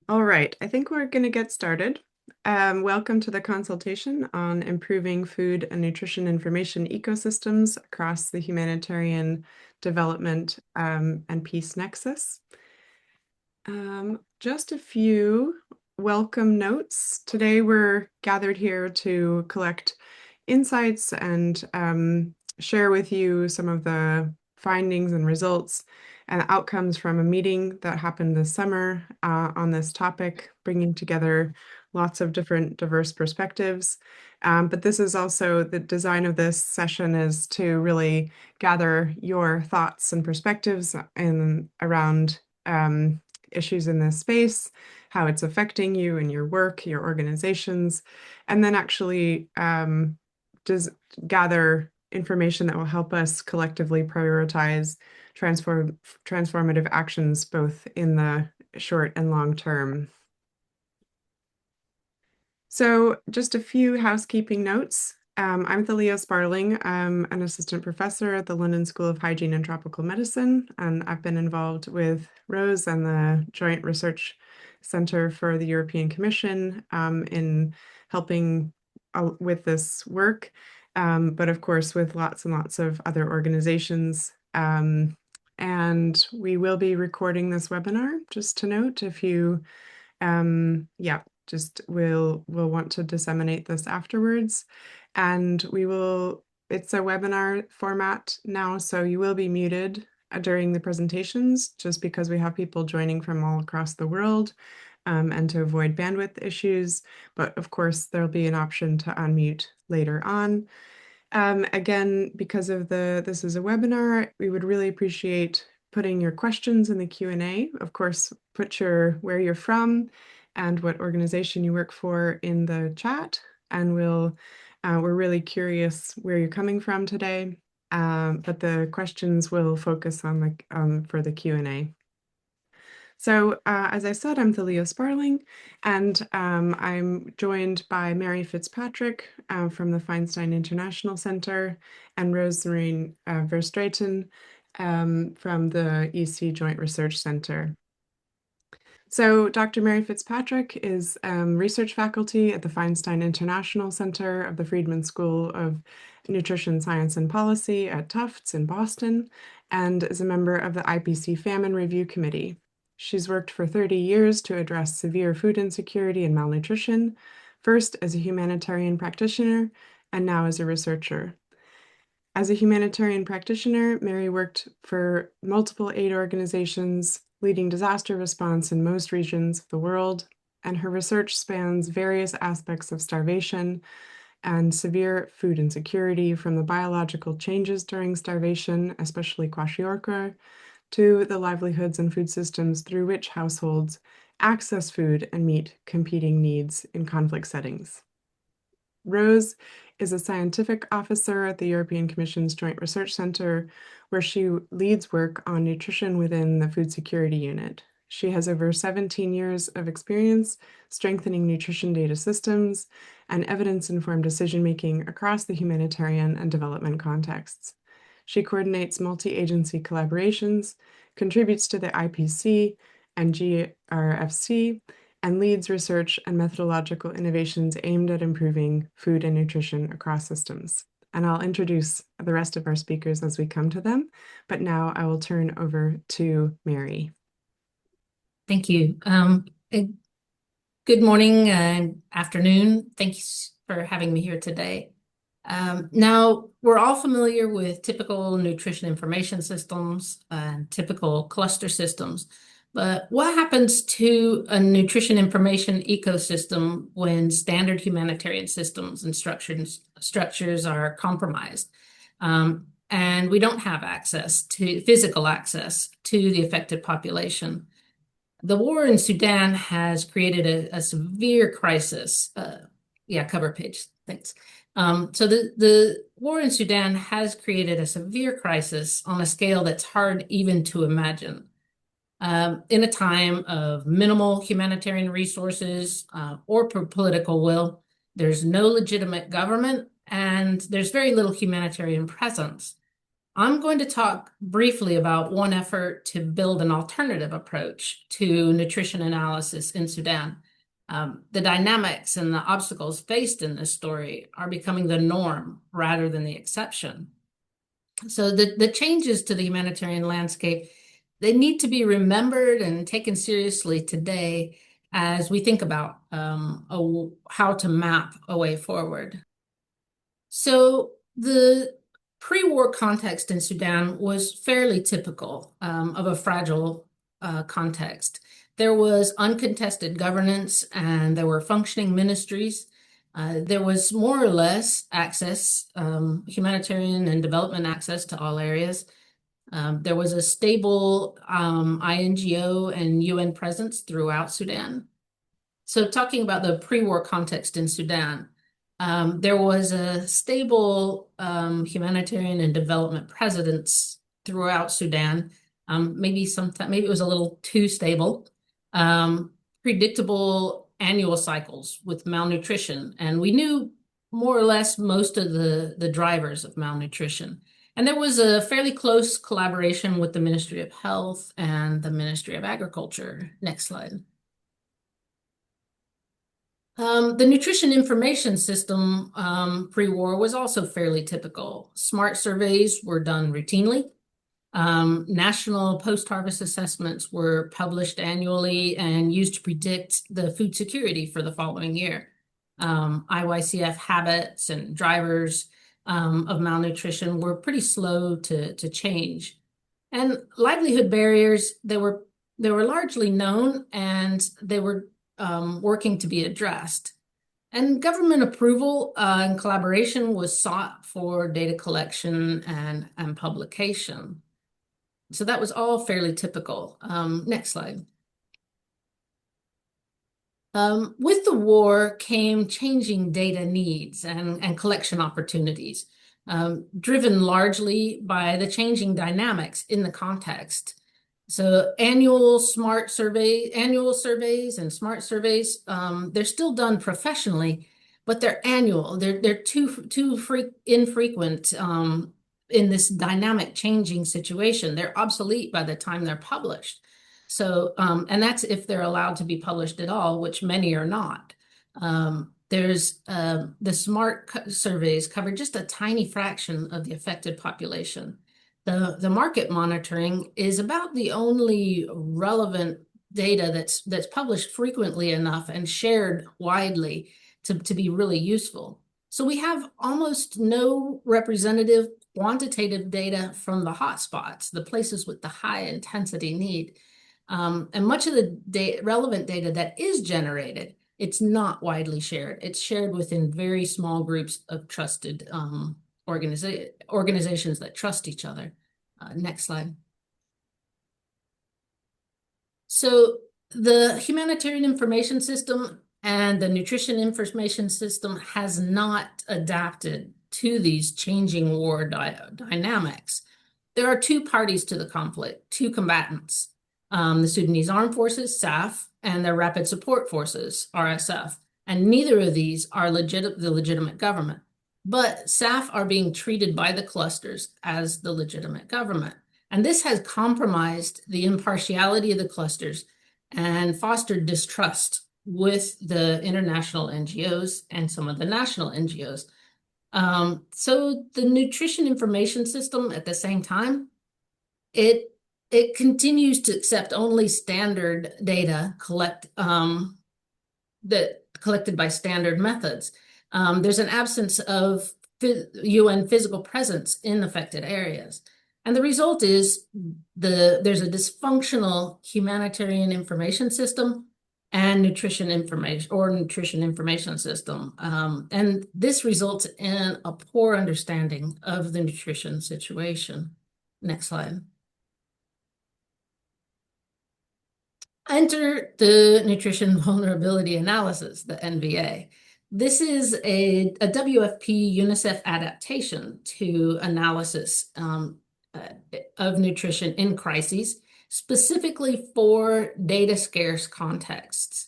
All right, I think we're going to get started. Welcome to the consultation on improving food and nutrition information ecosystems across the humanitarian development and peace nexus. Just a few welcome notes. Today we're gathered here to collect insights and share with you some of the findings and results and outcomes from a meeting that happened this summer on this topic, bringing together lots of different diverse perspectives. But this is also the design of this session is to really gather your thoughts and perspectives around issues in this space, how it's affecting you and your work, your organizations, and then actually does gather information that will help us collectively prioritize transformative actions both in the short and long term. So just a few housekeeping notes. I'm Thalia Sparling. I'm an assistant professor at the London School of Hygiene and Tropical Medicine, and I've been involved with Rose and the Joint Research Center for the European Commission in helping with this work, but of course with lots and lots of other organizations. And we will be recording this webinar, just to note, if you, yeah, just we'll want to disseminate this afterwards. And it's a webinar format now, so you will be muted during the presentations just because we have people joining from all across the world and to avoid bandwidth issues. But of course, there'll be an option to unmute later on. Again, because of this is a webinar, we would really appreciate putting your questions in the Q&A. Of course, put where you're from and what organization you work for in the chat. And we're really curious where you're coming from today. But the questions will focus on for the Q&A. So as I said, I'm Thalia Sparling, and I'm joined by Mary Fitzpatrick from the Feinstein International Center and Rosemary Verstraeten from the EC Joint Research Center. So Dr. Mary Fitzpatrick is research faculty at the Feinstein International Center of the Friedman School of Nutrition Science and Policy at Tufts in Boston, and is a member of the IPC Famine Review Committee. She's worked for 30 years to address severe food insecurity and malnutrition, first as a humanitarian practitioner and now as a researcher. As a humanitarian practitioner, Mary worked for multiple aid organizations, leading disaster response in most regions of the world, and her research spans various aspects of starvation and severe food insecurity, from the biological changes during starvation, especially kwashiorkor, to the livelihoods and food systems through which households access food and meet competing needs in conflict settings. Rose is a scientific officer at the European Commission's Joint Research Center, where she leads work on nutrition within the Food Security Unit. She has over 17 years of experience strengthening nutrition data systems and evidence-informed decision-making across the humanitarian and development contexts. She coordinates multi-agency collaborations, contributes to the IPC and GRFC, and leads research and methodological innovations aimed at improving food and nutrition across systems. And I'll introduce the rest of our speakers as we come to them, but now I will turn over to Mary. Thank you. Good morning and afternoon. Thanks for having me here today. Now, we're all familiar with typical nutrition information systems and typical cluster systems, but what happens to a nutrition information ecosystem when standard humanitarian systems and structures are compromised? And we don't have physical access to the affected population. The war in Sudan has created a severe crisis. Cover page, thanks. So the war in Sudan has created a severe crisis on a scale that's hard even to imagine. In a time of minimal humanitarian resources or political will, there's no legitimate government and there's very little humanitarian presence. I'm going to talk briefly about one effort to build an alternative approach to nutrition analysis in Sudan. The dynamics and the obstacles faced in this story are becoming the norm rather than the exception. So the changes to the humanitarian landscape, they need to be remembered and taken seriously today as we think about how to map a way forward. So the pre-war context in Sudan was fairly typical of a fragile context. There was uncontested governance and there were functioning ministries. There was more or less access, humanitarian and development access to all areas. There was a stable INGO and UN presence throughout Sudan. So talking about the pre-war context in Sudan, there was a stable humanitarian and development presence throughout Sudan. Maybe it was a little too stable. Predictable annual cycles with malnutrition, and we knew more or less most of the drivers of malnutrition. And there was a fairly close collaboration with the Ministry of Health and the Ministry of Agriculture. Next slide. The nutrition information system pre-war was also fairly typical. SMART surveys were done routinely. National post-harvest assessments were published annually and used to predict the food security for the following year. IYCF habits and drivers of malnutrition were pretty slow to change. And livelihood barriers, they were largely known and they were working to be addressed. And government approval and collaboration was sought for data collection and publication. So that was all fairly typical. Next slide. With the war came changing data needs and collection opportunities, driven largely by the changing dynamics in the context. So annual surveys and SMART surveys, they're still done professionally, but they're annual. They're too infrequent in this dynamic changing situation. They're obsolete by the time they're published. So, and that's if they're allowed to be published at all, which many are not. There's the SMART surveys cover just a tiny fraction of the affected population. The market monitoring is about the only relevant data that's published frequently enough and shared widely to be really useful. So we have almost no representative quantitative data from the hotspots, the places with the high intensity need. And much of the relevant data that is generated, it's not widely shared. It's shared within very small groups of trusted organizations that trust each other. Next slide. So the humanitarian information system and the nutrition information system has not adapted to these changing war dynamics. There are two parties to the conflict, two combatants, the Sudanese Armed Forces, SAF, and their Rapid Support Forces, RSF. And neither of these are the legitimate government. But SAF are being treated by the clusters as the legitimate government. And this has compromised the impartiality of the clusters and fostered distrust with the international NGOs and some of the national NGOs. So the nutrition information system at the same time, it continues to accept only standard data collected by standard methods. There's an absence of UN physical presence in affected areas. And the result is there's a dysfunctional humanitarian information system and nutrition information system. And this results in a poor understanding of the nutrition situation. Next slide. Enter the nutrition vulnerability analysis, the NVA. This is a WFP UNICEF adaptation to analysis of nutrition in crises, specifically for data scarce contexts.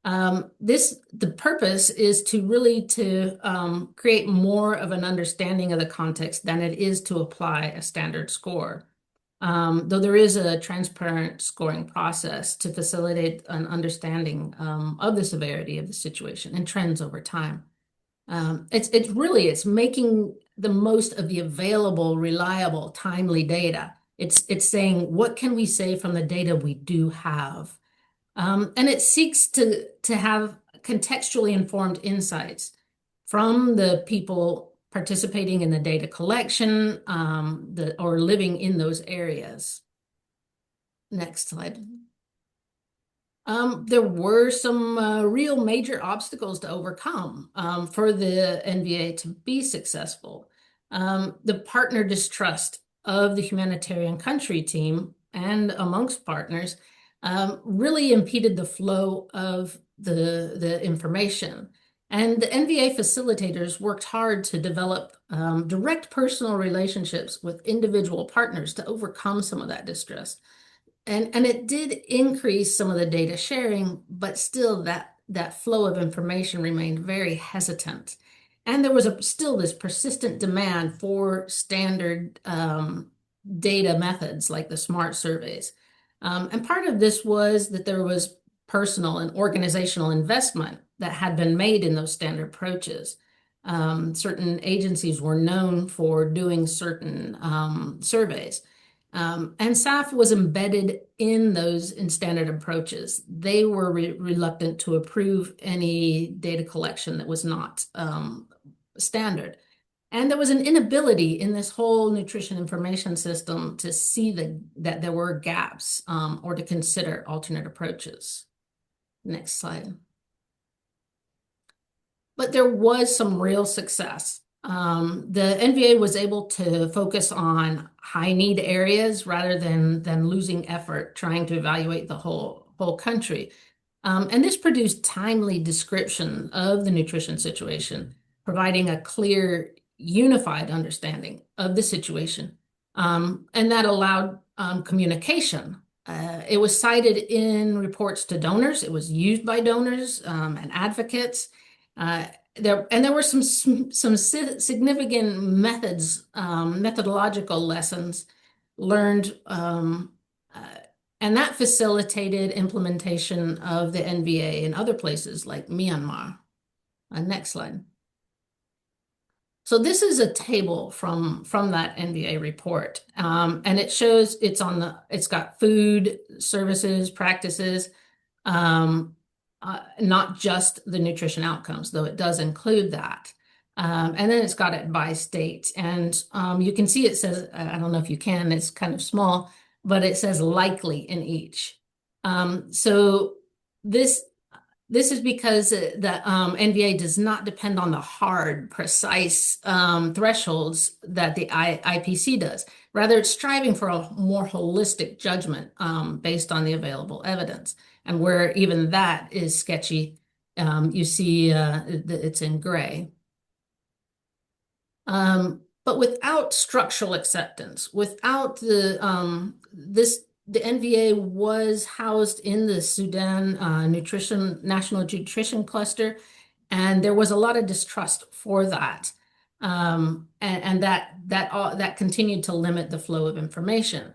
The purpose is to really to create more of an understanding of the context than it is to apply a standard score. Though there is a transparent scoring process to facilitate an understanding of the severity of the situation and trends over time. It's making the most of the available, reliable, timely data. It's saying, what can we say from the data we do have? And it seeks to have contextually informed insights from the people participating in the data collection, or living in those areas. Next slide. There were some real major obstacles to overcome for the NVA to be successful. The partner distrust of the humanitarian country team and amongst partners really impeded the flow of the information. And the NVA facilitators worked hard to develop direct personal relationships with individual partners to overcome some of that distress. And it did increase some of the data sharing, but still that flow of information remained very hesitant. And there was still this persistent demand for standard data methods like the SMART surveys. And part of this was that there was personal and organizational investment that had been made in those standard approaches. Certain agencies were known for doing certain surveys. And SAF was embedded in those in standard approaches. They were reluctant to approve any data collection that was not standard. And there was an inability in this whole nutrition information system to see that there were gaps or to consider alternate approaches. Next slide. But there was some real success. The NVA was able to focus on high need areas rather than losing effort trying to evaluate the whole country. And this produced timely description of the nutrition situation, providing a clear, unified understanding of the situation. And that allowed communication. It was cited in reports to donors. It was used by donors and advocates. There were some significant methodological lessons learned, and that facilitated implementation of the NVA in other places like Myanmar. Next slide. So this is a table from that NVA report, and it shows it's got food, services, practices. Not just the nutrition outcomes, though it does include that. And then it's got it by state. And you can see it says, I don't know if you can, it's kind of small, but it says likely in each. So this is because the NVA does not depend on the hard, precise thresholds that the IPC does. Rather, it's striving for a more holistic judgment based on the available evidence. And where even that is sketchy, you see it's in gray. But without structural acceptance, without the NVA was housed in the Sudan National Nutrition Cluster, and there was a lot of distrust for that, and that continued to limit the flow of information.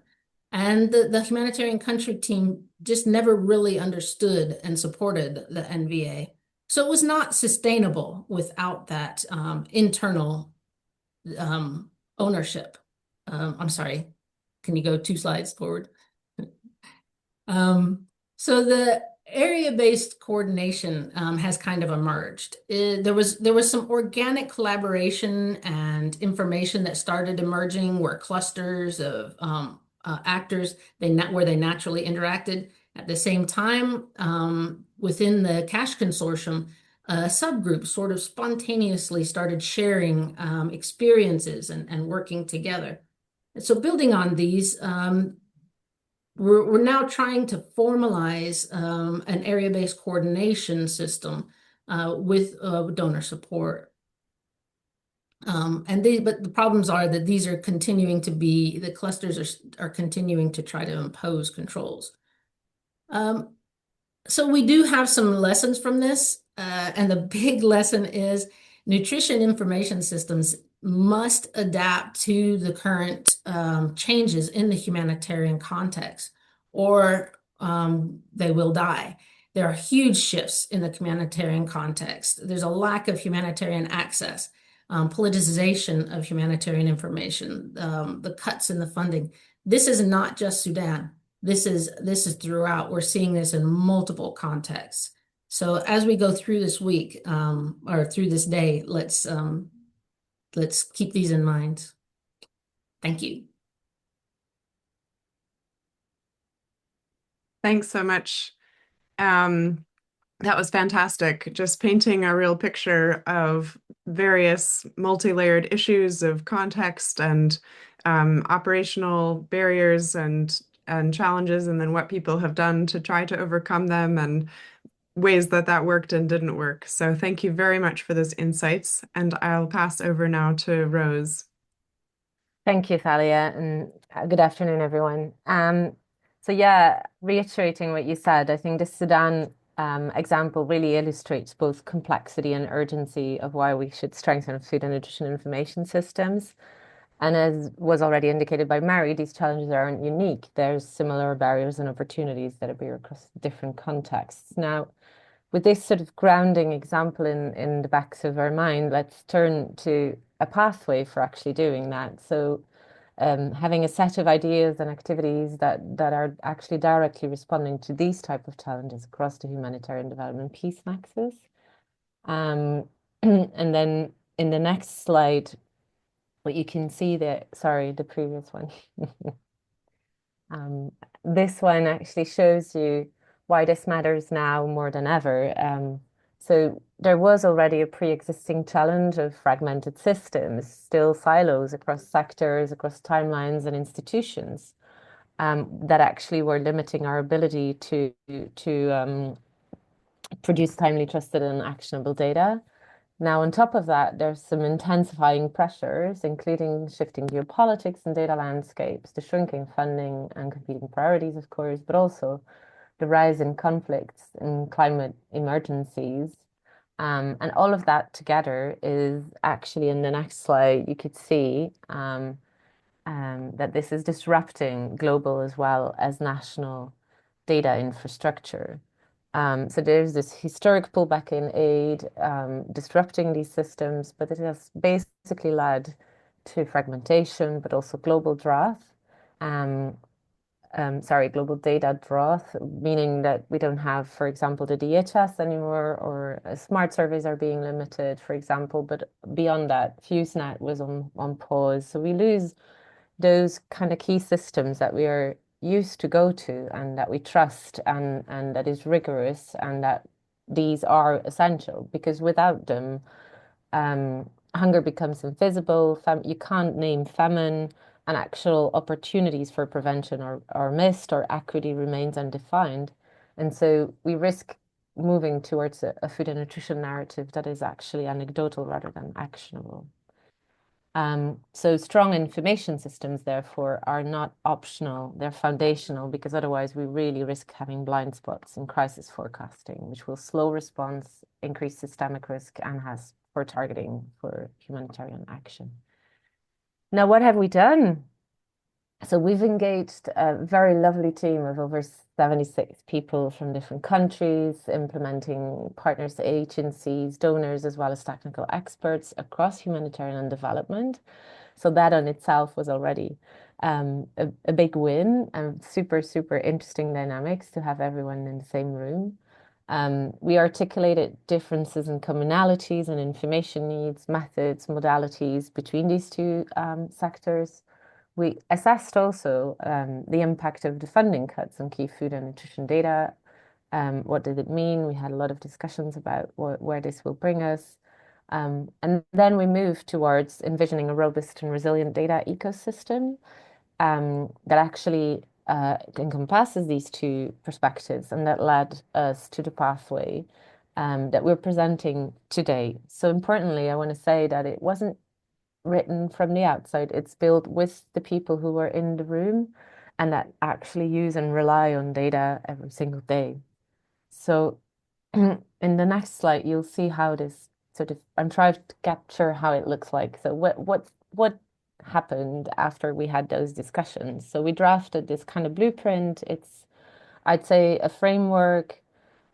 And the humanitarian country team just never really understood and supported the NVA. So it was not sustainable without that internal ownership. I'm sorry, can you go 2 slides forward? So the area-based coordination has kind of emerged. There was some organic collaboration and information that started emerging where clusters of actors where they naturally interacted. At the same time, within the CASH consortium, subgroups sort of spontaneously started sharing experiences and working together. And so building on these, we're now trying to formalize an area-based coordination system with donor support. But the problems are that these are continuing to be, the clusters are continuing to try to impose controls. So we do have some lessons from this, and the big lesson is nutrition information systems must adapt to the current changes in the humanitarian context, or they will die. There are huge shifts in the humanitarian context. There's a lack of humanitarian access, politicization of humanitarian information, the cuts in the funding. This is not just Sudan. This is throughout. We're seeing this in multiple contexts. So as we go through this week, or through this day, let's keep these in mind. Thank you. Thanks so much. Um, that was fantastic. Just painting a real picture of various multi-layered issues of context and operational barriers and challenges, and then what people have done to try to overcome them and ways that that worked and didn't work. So thank you very much for those insights, and I'll pass over now to Rose. Thank you, Thalia, and good afternoon, everyone. So yeah, reiterating what you said, I think the Sudan example really illustrates both complexity and urgency of why we should strengthen food and nutrition information systems. And as was already indicated by Mary, these challenges aren't unique. There's similar barriers and opportunities that appear across different contexts. Now, with this sort of grounding example in the backs of our mind, let's turn to a pathway for actually doing that. So having a set of ideas and activities that are actually directly responding to these type of challenges across the humanitarian development peace nexus. And then in the next slide, what you can see there, sorry, the previous one. This one actually shows you why this matters now more than ever. So there was already a pre-existing challenge of fragmented systems, still silos across sectors, across timelines and institutions, that actually were limiting our ability to produce timely, trusted, and actionable data. Now, on top of that, there's some intensifying pressures, including shifting geopolitics and data landscapes, the shrinking funding and competing priorities, of course, but also the rise in conflicts and climate emergencies. And all of that together is actually in the next slide, you could see that this is disrupting global as well as national data infrastructure. So there's this historic pullback in aid, disrupting these systems, but it has basically led to fragmentation, but also global drought. Global data drought, meaning that we don't have, for example, the DHS anymore, or smart surveys are being limited, for example. But beyond that, FuseNet was on pause. So we lose those kind of key systems that we are used to go to and that we trust and that is rigorous and that these are essential because without them, hunger becomes invisible. You can't name famine and actual opportunities for prevention are missed or equity remains undefined. And so we risk moving towards a food and nutrition narrative that is actually anecdotal rather than actionable. So strong information systems, therefore, are not optional, they're foundational because otherwise we really risk having blind spots in crisis forecasting, which will slow response, increase systemic risk, and has poor targeting for humanitarian action. Now, what have we done? So we've engaged a very lovely team of over 76 people from different countries, implementing partners, agencies, donors, as well as technical experts across humanitarian and development. So that on itself was already a big win and super, super interesting dynamics to have everyone in the same room. We articulated differences and commonalities and information needs, methods, modalities between these two sectors. We assessed also the impact of the funding cuts on key food and nutrition data. What did it mean? We had a lot of discussions about where this will bring us. And then we moved towards envisioning a robust and resilient data ecosystem that actually encompasses these two perspectives, and that led us to the pathway that we're presenting today. So importantly, I want to say that it wasn't written from the outside. It's built with the people who were in the room and that actually use and rely on data every single day. So in the next slide, you'll see how this sort of, I'm trying to capture how it looks like. So what happened after we had those discussions? So we drafted this kind of blueprint. It's, I'd say, a framework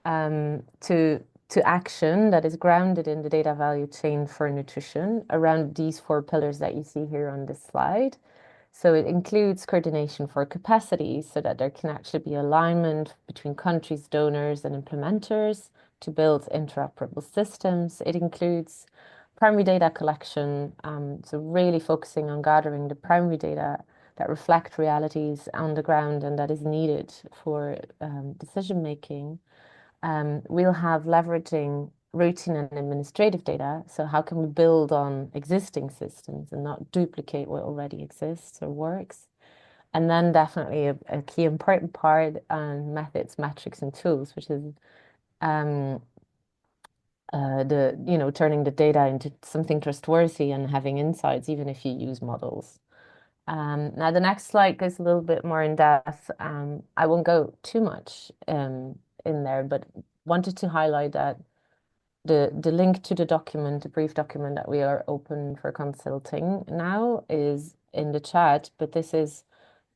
to action that is grounded in the data value chain for nutrition around these four pillars that you see here on this slide. So it includes coordination for capacity so that there can actually be alignment between countries, donors, and implementers to build interoperable systems. It includes primary data collection, so really focusing on gathering the primary data that reflect realities on the ground and that is needed for decision making. We'll have leveraging routine and administrative data. So how can we build on existing systems and not duplicate what already exists or works? And then definitely a key important part on methods, metrics, and tools, which is um, turning the data into something trustworthy and having insights, even if you use models. Now the next slide goes a little bit more in depth. I won't go too much in there, but wanted to highlight that the link to the document, the brief document that we are open for consulting now is in the chat, but this is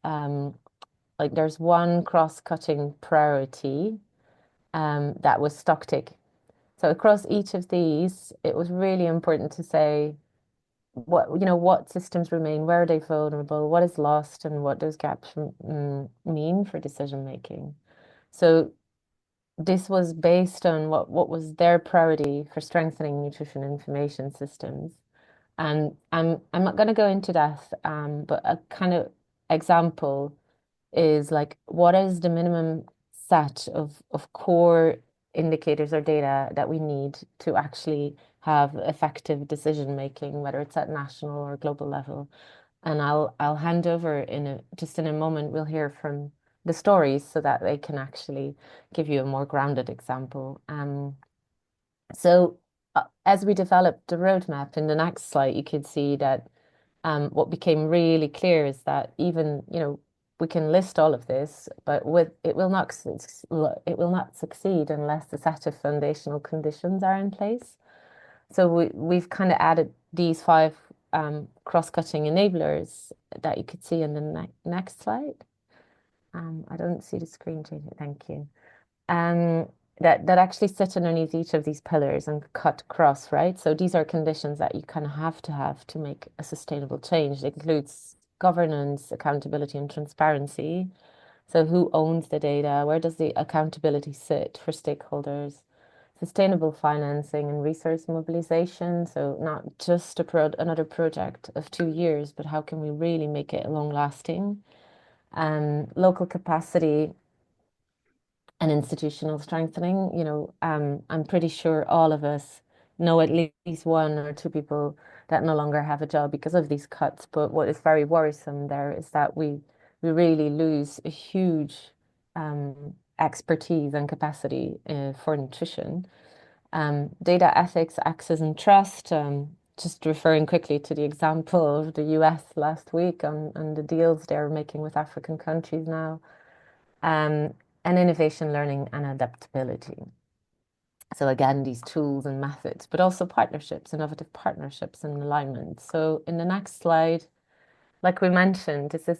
like there's one cross-cutting priority that was stock take. So across each of these, it was really important to say what systems remain, where are they vulnerable, what is lost, and what those gaps mean for decision making. So this was based on what was their priority for strengthening nutrition information systems. And I'm not going to go into that, but a kind of example is like what is the minimum set of core indicators or data that we need to actually have effective decision making, whether it's at national or global level. And I'll hand over just in a moment. We'll hear from the stories so that they can actually give you a more grounded example. So as we developed the roadmap in the next slide, you could see that what became really clear is that even, we can list all of this, but it will not succeed unless a set of foundational conditions are in place. So we've kind of added these five cross-cutting enablers that you could see in the next slide. I don't see the screen changing. Thank you. That actually sit underneath each of these pillars and cut across, right? So these are conditions that you kind of have to make a sustainable change. It includes governance, accountability, and transparency. So who owns the data? Where does the accountability sit for stakeholders? Sustainable financing and resource mobilization. So not just another project of 2 years, but how can we really make it long lasting? Local capacity and institutional strengthening. I'm pretty sure all of us know at least one or two people that no longer have a job because of these cuts. But what is very worrisome there is that we really lose a huge expertise and capacity for nutrition. Data ethics, access, and trust. Just referring quickly to the example of the US last week and the deals they're making with African countries now. And innovation, learning, and adaptability. So again, these tools and methods, but also partnerships, innovative partnerships and alignment. So in the next slide, like we mentioned, this is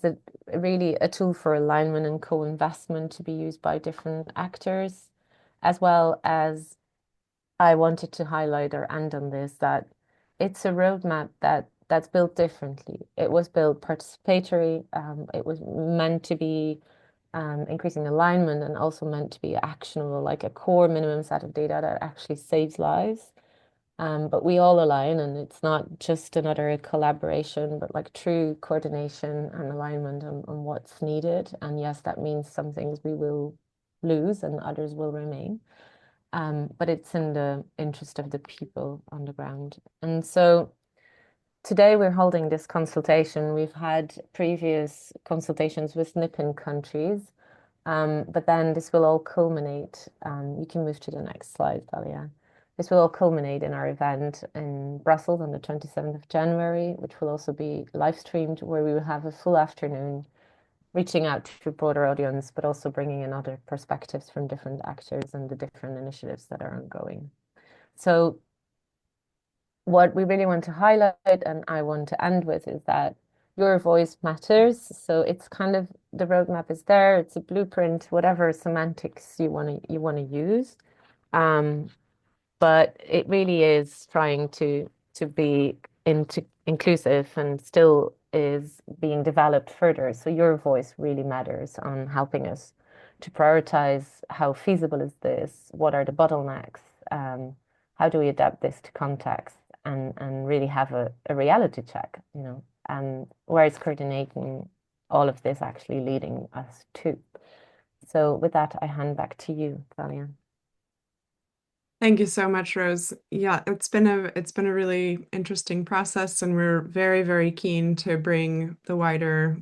really a tool for alignment and co-investment to be used by different actors, as well as I wanted to highlight or end on this, that it's a roadmap that's built differently. It was built participatory. It was meant to be increasing alignment and also meant to be actionable, like a core minimum set of data that actually saves lives. But we all align, and it's not just another collaboration, but like true coordination and alignment on what's needed. And yes, that means some things we will lose and others will remain. But it's in the interest of the people on the ground. And so today we're holding this consultation. We've had previous consultations with NIPIN countries, but then this will all culminate. You can move to the next slide, Thalia. This will all culminate in our event in Brussels on the 27th of January, which will also be live streamed, where we will have a full afternoon reaching out to a broader audience, but also bringing in other perspectives from different actors and the different initiatives that are ongoing. So what we really want to highlight and I want to end with is that your voice matters. So it's kind of, the roadmap is there, it's a blueprint, whatever semantics you want to use. But it really is trying to be inclusive and still is being developed further. So your voice really matters on helping us to prioritize how feasible is this, what are the bottlenecks, how do we adapt this to context, and really have a reality check, you know, where it's coordinating all of this actually leading us to. So with that, I hand back to you, Thalia. Thank you so much, Rose. Yeah, it's been a really interesting process, and we're very, very keen to bring the wider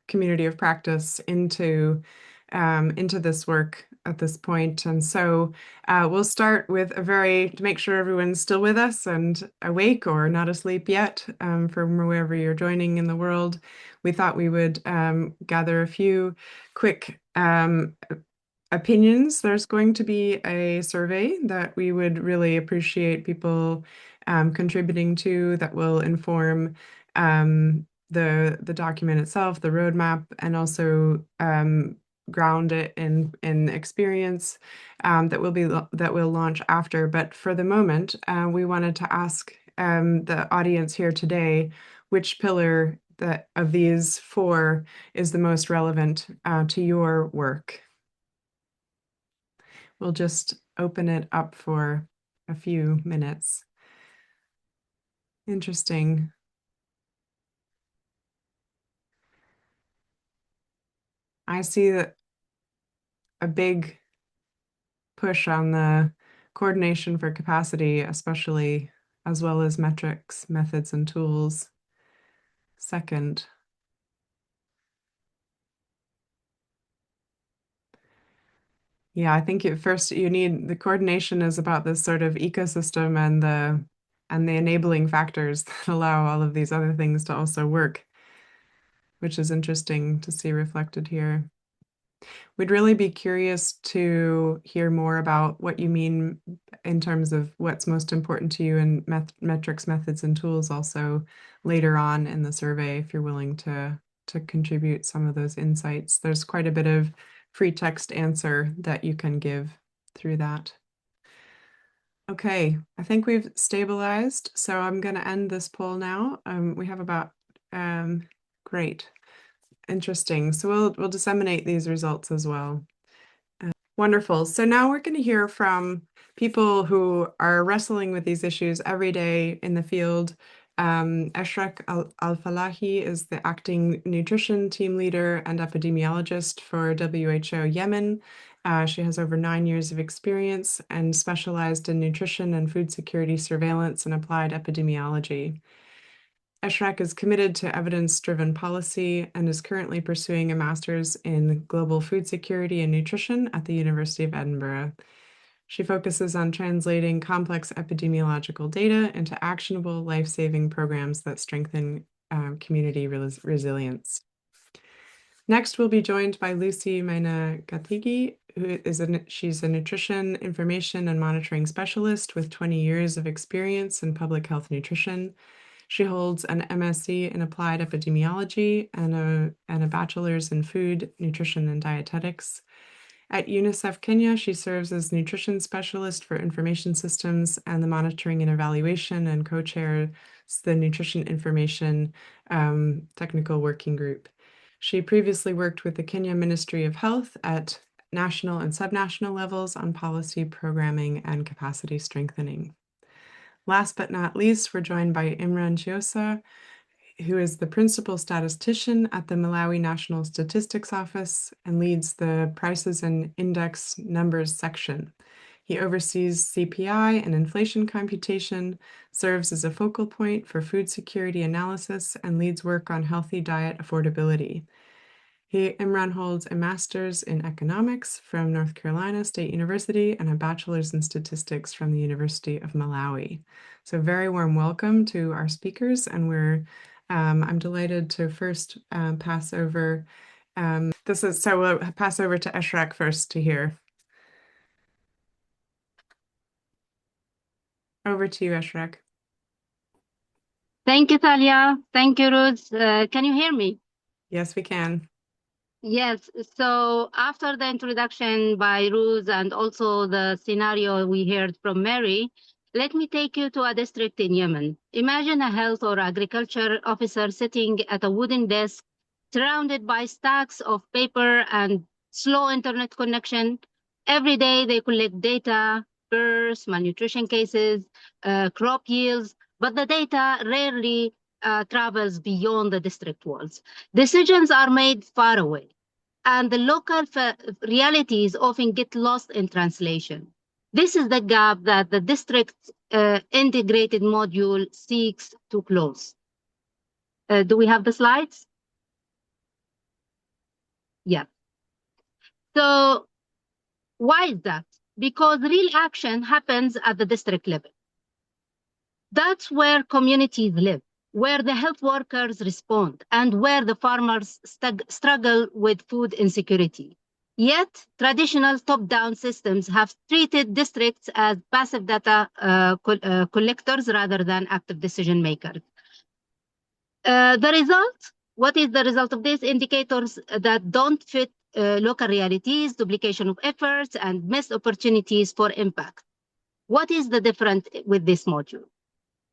community of practice into this work at this point. And so we'll start with to make sure everyone's still with us and awake or not asleep yet from wherever you're joining in the world. We thought we would gather a few quick opinions. There's going to be a survey that we would really appreciate people contributing to, that will inform the document itself, the roadmap, and also ground it in experience that will launch after. But for the moment, we wanted to ask the audience here today, which pillar of these four is the most relevant to your work. We'll just open it up for a few minutes. Interesting. I see that a big push on the coordination for capacity, especially, as well as metrics, methods, and tools. Second. Yeah, I think at first you need the coordination is about this sort of ecosystem and the enabling factors that allow all of these other things to also work, which is interesting to see reflected here. We'd really be curious to hear more about what you mean in terms of what's most important to you in metrics, methods, and tools also later on in the survey, if you're willing to contribute some of those insights. There's quite a bit of free text answer that you can give through that. Okay, I think we've stabilized, so I'm going to end this poll now. We have about, great. Interesting. So we'll disseminate these results as well. Wonderful. So now we're going to hear from people who are wrestling with these issues every day in the field. Eshraq Al-Falahi is the acting nutrition team leader and epidemiologist for WHO Yemen. She has over 9 years of experience and specialized in nutrition and food security surveillance and applied epidemiology. Eshraq is committed to evidence-driven policy and is currently pursuing a master's in global food security and nutrition at the University of Edinburgh. She focuses on translating complex epidemiological data into actionable, life-saving programs that strengthen community resilience. Next, we'll be joined by Lucy Maina Gatigi, she's a nutrition, information, and monitoring specialist with 20 years of experience in public health nutrition. She holds an MSc in applied epidemiology and a bachelor's in food, nutrition, and dietetics. At UNICEF Kenya, she serves as nutrition specialist for information systems and the monitoring and evaluation, and co-chairs the nutrition information technical working group. She previously worked with the Kenya Ministry of Health at national and subnational levels on policy programming and capacity strengthening. Last but not least, we're joined by Imran Chiosa, who is the principal statistician at the Malawi National Statistics Office and leads the Prices and Index Numbers section. He oversees CPI and inflation computation, serves as a focal point for food security analysis, and leads work on healthy diet affordability. Imran holds a master's in economics from North Carolina State University and a bachelor's in statistics from the University of Malawi. So very warm welcome to our speakers, and I'm delighted to first pass over So we'll pass over to Eshraq first to hear. Over to you, Eshraq. Thank you, Talia. Thank you, Ruth. Can you hear me? Yes, we can. Yes. So after the introduction by Ruth and also the scenario we heard from Mary, let me take you to a district in Yemen. Imagine a health or agriculture officer sitting at a wooden desk, surrounded by stacks of paper and slow internet connection. Every day they collect data, births, malnutrition cases, crop yields, but the data rarely travels beyond the district walls. Decisions are made far away, and the local realities often get lost in translation. This is the gap that the district integrated module seeks to close. Do we have the slides? Yeah. So why is that? Because real action happens at the district level. That's where communities live, where the health workers respond, and where the farmers struggle with food insecurity. Yet, traditional top-down systems have treated districts as passive data collectors rather than active decision makers. The result? What is the result of this? Indicators that don't fit local realities, duplication of efforts, and missed opportunities for impact. What is the difference with this module?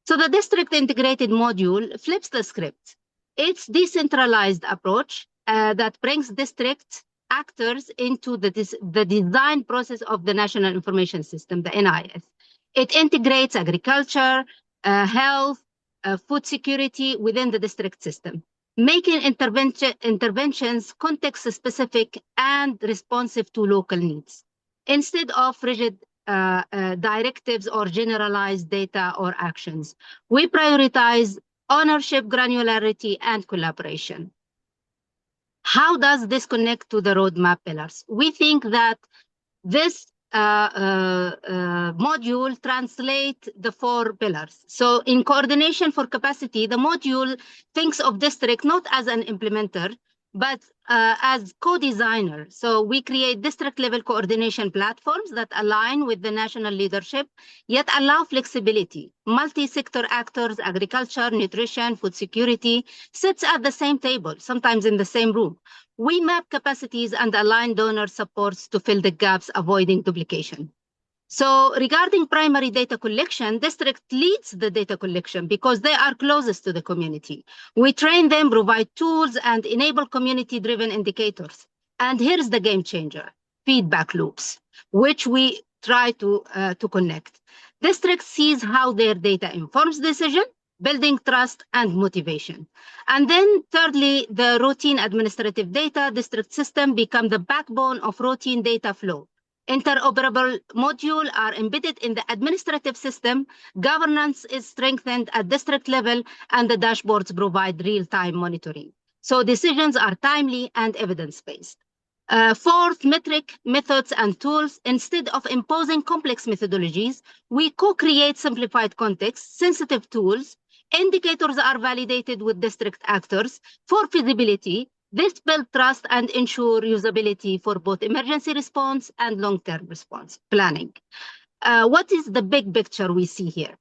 So the district integrated module flips the script. It's decentralized approach that brings district actors into the design process of the National Information System, the NIS. It integrates agriculture, health, food security within the district system, making interventions context-specific and responsive to local needs, instead of rigid directives or generalized data or actions. We prioritize ownership, granularity, and collaboration. How does this connect to the roadmap pillars? We think that this module translates the 4 pillars. So in coordination for capacity, the module thinks of district not as an implementer, but as co-designer. So we create district-level coordination platforms that align with the national leadership, yet allow flexibility. Multi-sector actors, agriculture, nutrition, food security, sits at the same table, sometimes in the same room. We map capacities and align donor supports to fill the gaps, avoiding duplication. So regarding primary data collection, district leads the data collection because they are closest to the community. We train them, provide tools, and enable community-driven indicators. And here's the game changer, feedback loops, which we try to connect. District sees how their data informs decision, building trust and motivation. And then thirdly, the routine administrative data district system become the backbone of routine data flow. Interoperable modules are embedded in the administrative system, governance is strengthened at district level, and the dashboards provide real-time monitoring. So decisions are timely and evidence-based. Fourth, metric, methods, and tools. Instead of imposing complex methodologies, we co-create simplified context, sensitive tools. Indicators are validated with district actors for feasibility. This builds trust and ensure usability for both emergency response and long-term response planning. What is the big picture we see here?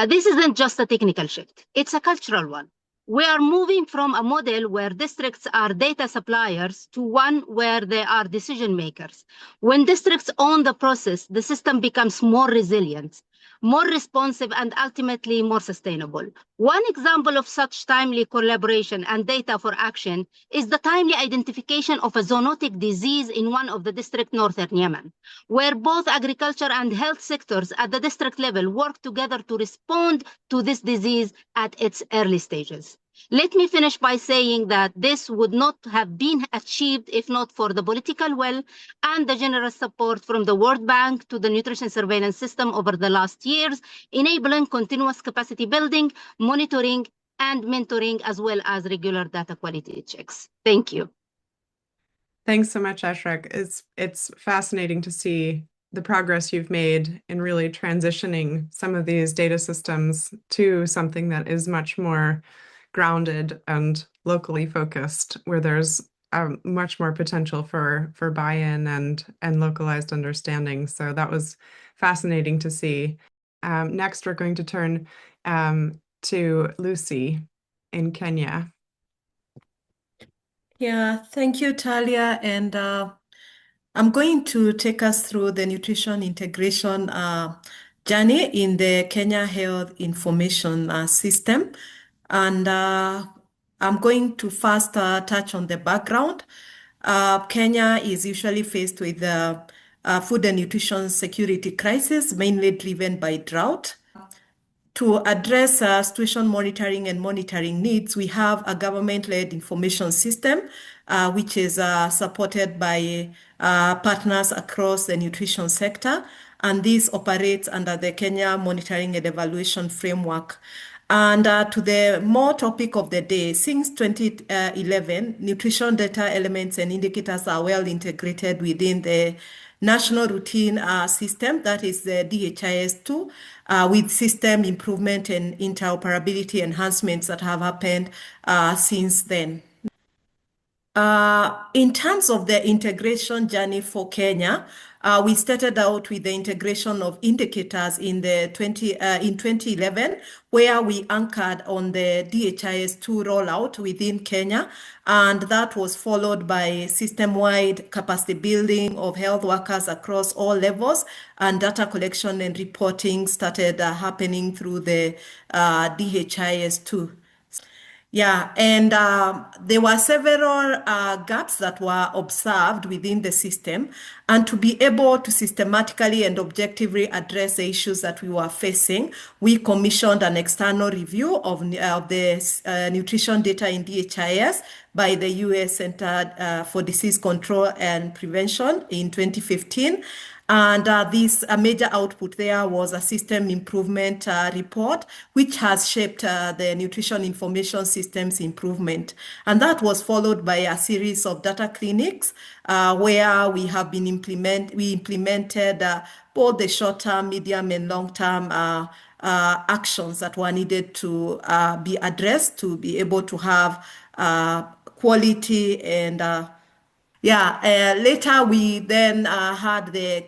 This isn't just a technical shift. It's a cultural one. We are moving from a model where districts are data suppliers to one where they are decision makers. When districts own the process, the system becomes more resilient, more responsive, and ultimately more sustainable. One example of such timely collaboration and data for action is the timely identification of a zoonotic disease in one of the district northern Yemen, where both agriculture and health sectors at the district level work together to respond to this disease at its early stages. Let me finish by saying that this would not have been achieved if not for the political will and the generous support from the World Bank to the nutrition surveillance system over the last years, enabling continuous capacity building, monitoring, and mentoring, as well as regular data quality checks. Thank you. Thanks so much, Eshraq. It's fascinating to see the progress you've made in really transitioning some of these data systems to something that is much more grounded and locally focused, where there's much more potential for buy-in and localized understanding. So that was fascinating to see. Next, we're going to turn to Lucy in Kenya. Yeah, thank you, Talia. And I'm going to take us through the nutrition integration journey in the Kenya Health Information System. And I'm going to first touch on the background. Kenya is usually faced with food and nutrition security crisis, mainly driven by drought. To address situation monitoring and monitoring needs, we have a government-led information system, which is supported by partners across the nutrition sector. And this operates under the Kenya Monitoring and Evaluation Framework. And to the more topic of the day, since 2011, nutrition data elements and indicators are well integrated within the national routine system, that is the DHIS2, with system improvement and interoperability enhancements that have happened since then. In terms of the integration journey for Kenya, we started out with the integration of indicators in 2011, where we anchored on the DHIS2 rollout within Kenya, and that was followed by system-wide capacity building of health workers across all levels, and data collection and reporting started happening through the DHIS2. Yeah, and there were several gaps that were observed within the system, and to be able to systematically and objectively address the issues that we were facing, we commissioned an external review of the nutrition data in DHIS by the U.S. Center for Disease Control and Prevention in 2015. And this major output there was a system improvement report, which has shaped the nutrition information systems improvement. And that was followed by a series of data clinics where we have been implemented both the short-term, medium, and long-term actions that were needed to be addressed to be able to have quality and later we then had the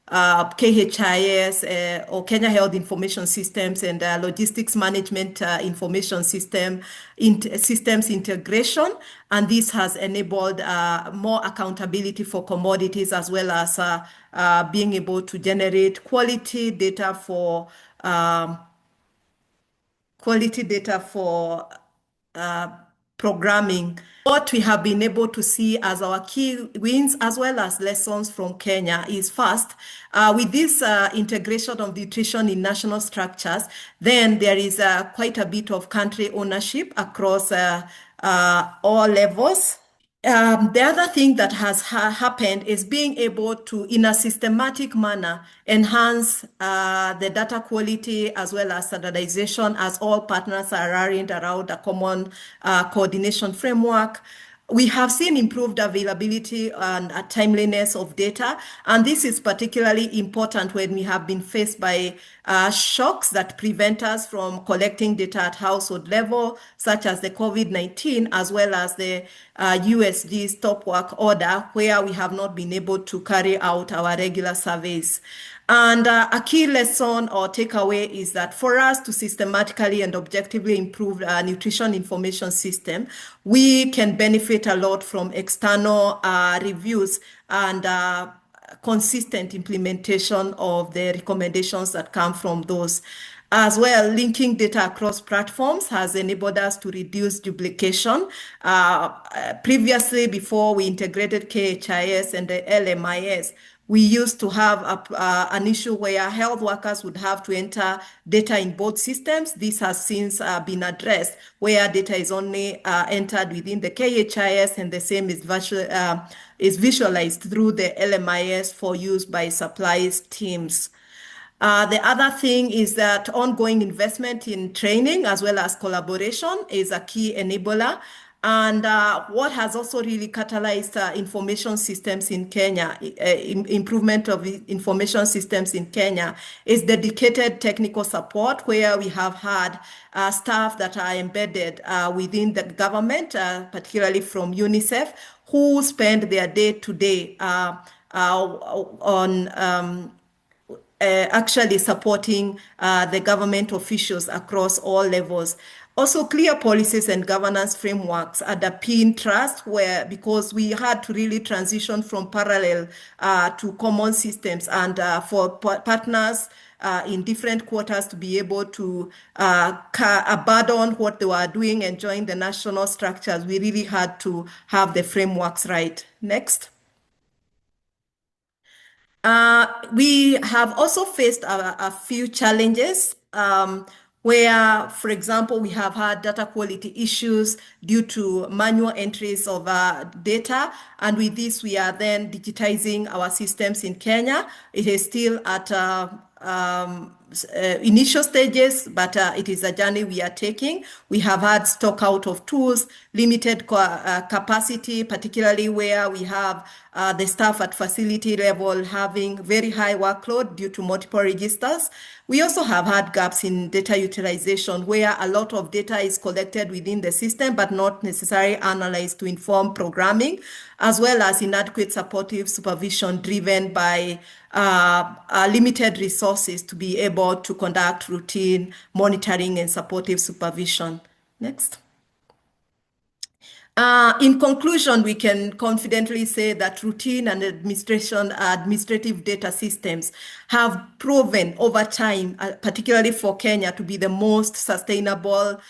KHIS or Kenya Health Information Systems and Logistics Management Information Systems integration, and this has enabled more accountability for commodities as well as being able to generate quality data for programming. What we have been able to see as our key wins as well as lessons from Kenya is first, with this integration of nutrition in national structures, then there is quite a bit of country ownership across all levels. The other thing that has happened is being able to, in a systematic manner, enhance the data quality as well as standardization as all partners are rallying around a common coordination framework. We have seen improved availability and timeliness of data, and this is particularly important when we have been faced by shocks that prevent us from collecting data at household level, such as the COVID-19, as well as the USG stop work order, where we have not been able to carry out our regular surveys. And a key lesson or takeaway is that for us to systematically and objectively improve nutrition information system, we can benefit a lot from external reviews and consistent implementation of the recommendations that come from those. As well, linking data across platforms has enabled us to reduce duplication. Previously, before we integrated KHIS and the LMIS, we used to have an issue where health workers would have to enter data in both systems. This has since been addressed, where data is only entered within the KHIS and the same is visualized through the LMIS for use by supplies teams. The other thing is that ongoing investment in training as well as collaboration is a key enabler. And what has also really catalyzed information systems in Kenya, improvement of information systems in Kenya, is dedicated technical support, where we have had staff that are embedded within the government, particularly from UNICEF, who spend their day-to-day on actually supporting the government officials across all levels. Also, clear policies and governance frameworks underpin trust, because we had to really transition from parallel to common systems, and for partners in different quarters to be able to abandon what they were doing and join the national structures, we really had to have the frameworks right. Next. We have also faced a few challenges where, for example, we have had data quality issues due to manual entries of data. And with this, we are then digitizing our systems in Kenya. It is still at initial stages, but it is a journey we are taking. We have had stock out of tools, limited capacity, particularly where we have the staff at facility level having very high workload due to multiple registers. We also have had gaps in data utilization where a lot of data is collected within the system but not necessarily analyzed to inform programming, as well as inadequate supportive supervision driven by limited resources to be able to conduct routine monitoring and supportive supervision. Next. In conclusion, we can confidently say that routine and administrative data systems have proven over time, particularly for Kenya, to be the most sustainable,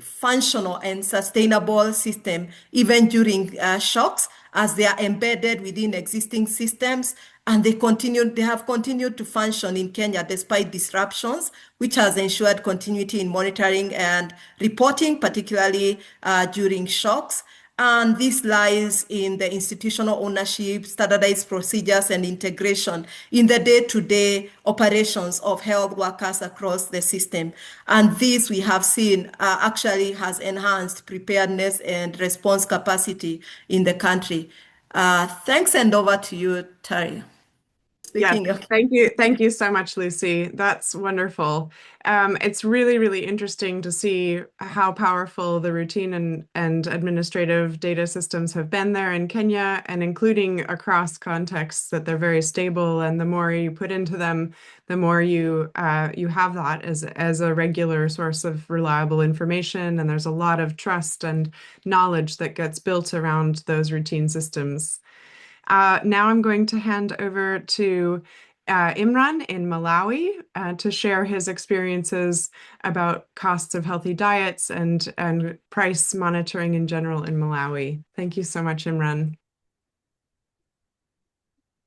functional and sustainable system, even during shocks, as they are embedded within existing systems, and they have continued to function in Kenya despite disruptions, which has ensured continuity in monitoring and reporting, particularly during shocks. And this lies in the institutional ownership, standardized procedures, and integration in the day-to-day operations of health workers across the system. And this, we have seen, actually has enhanced preparedness and response capacity in the country. Thanks, and over to you, Tari. Yeah, thank you so much, Lucy. That's wonderful. It's really, really interesting to see how powerful the routine and administrative data systems have been there in Kenya, and including across contexts, that they're very stable, and the more you put into them, the more you have that as a regular source of reliable information, and there's a lot of trust and knowledge that gets built around those routine systems. Now I'm going to hand over to Imran in Malawi to share his experiences about costs of healthy diets and price monitoring in general in Malawi. Thank you so much, Imran.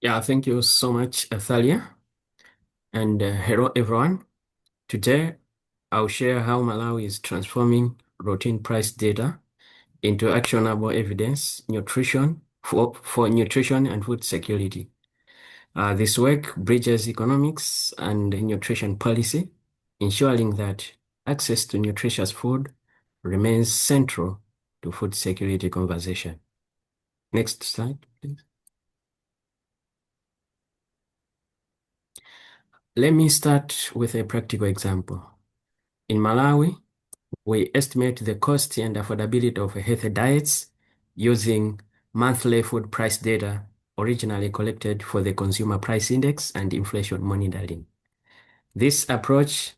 Yeah, thank you so much, Athalia. And hello, everyone. Today, I'll share how Malawi is transforming routine price data into actionable evidence for nutrition and food security. This work bridges economics and nutrition policy, ensuring that access to nutritious food remains central to food security conversation. Next slide, please. Let me start with a practical example. In Malawi, we estimate the cost and affordability of healthy diets using monthly food price data originally collected for the Consumer Price Index and inflation monitoring. This approach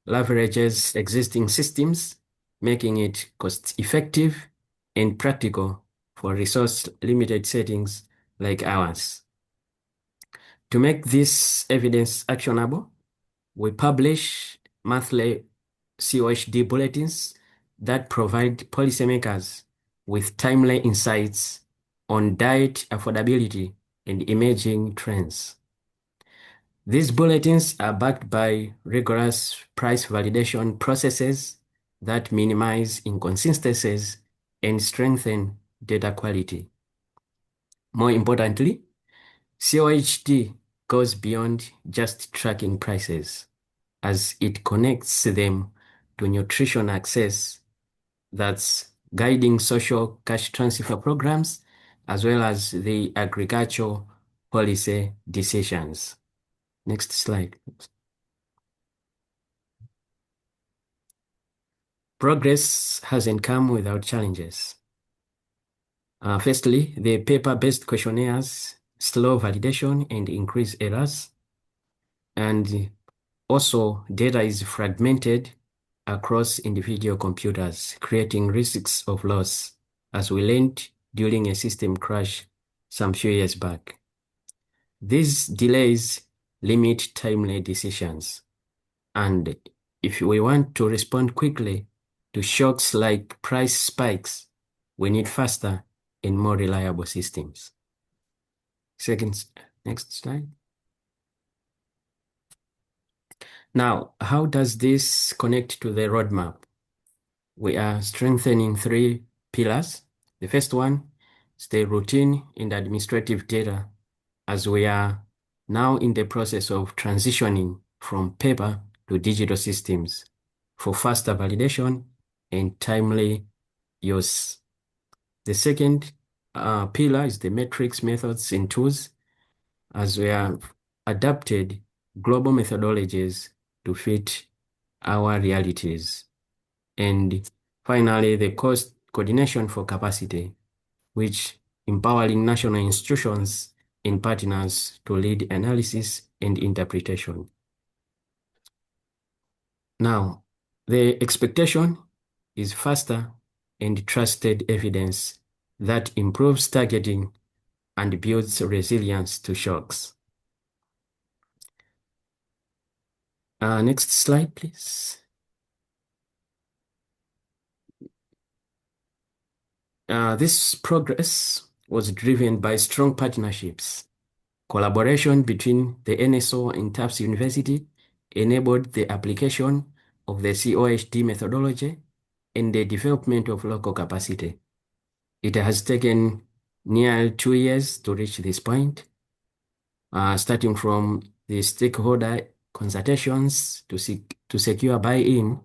leverages existing systems, making it cost-effective and practical for resource-limited settings like ours. To make this evidence actionable, we publish monthly COHD bulletins that provide policymakers with timely insights on diet affordability and emerging trends. These bulletins are backed by rigorous price validation processes that minimize inconsistencies and strengthen data quality. More importantly, COHD goes beyond just tracking prices, as it connects them to nutrition access, that's guiding social cash transfer programs, as well as the agricultural policy decisions. Next slide. Progress hasn't come without challenges. Firstly, the paper-based questionnaires slow validation and increase errors. And also, data is fragmented across individual computers, creating risks of loss, as we learned during a system crash some few years back. These delays limit timely decisions. And if we want to respond quickly to shocks like price spikes, we need faster and more reliable systems. Next slide. Now, how does this connect to the roadmap? We are strengthening 3 pillars. The first one is the routine and administrative data, as we are now in the process of transitioning from paper to digital systems for faster validation and timely use. The second pillar is the metrics, methods, and tools, as we have adapted global methodologies to fit our realities. And finally, the cost coordination for capacity, which empowering national institutions and partners to lead analysis and interpretation. Now, the expectation is faster and trusted evidence that improves targeting and builds resilience to shocks. Next slide, please. This progress was driven by strong partnerships. Collaboration between the NSO and Tufts University enabled the application of the COHD methodology and the development of local capacity. It has taken nearly 2 years to reach this point, starting from the stakeholder consultations to secure buy-in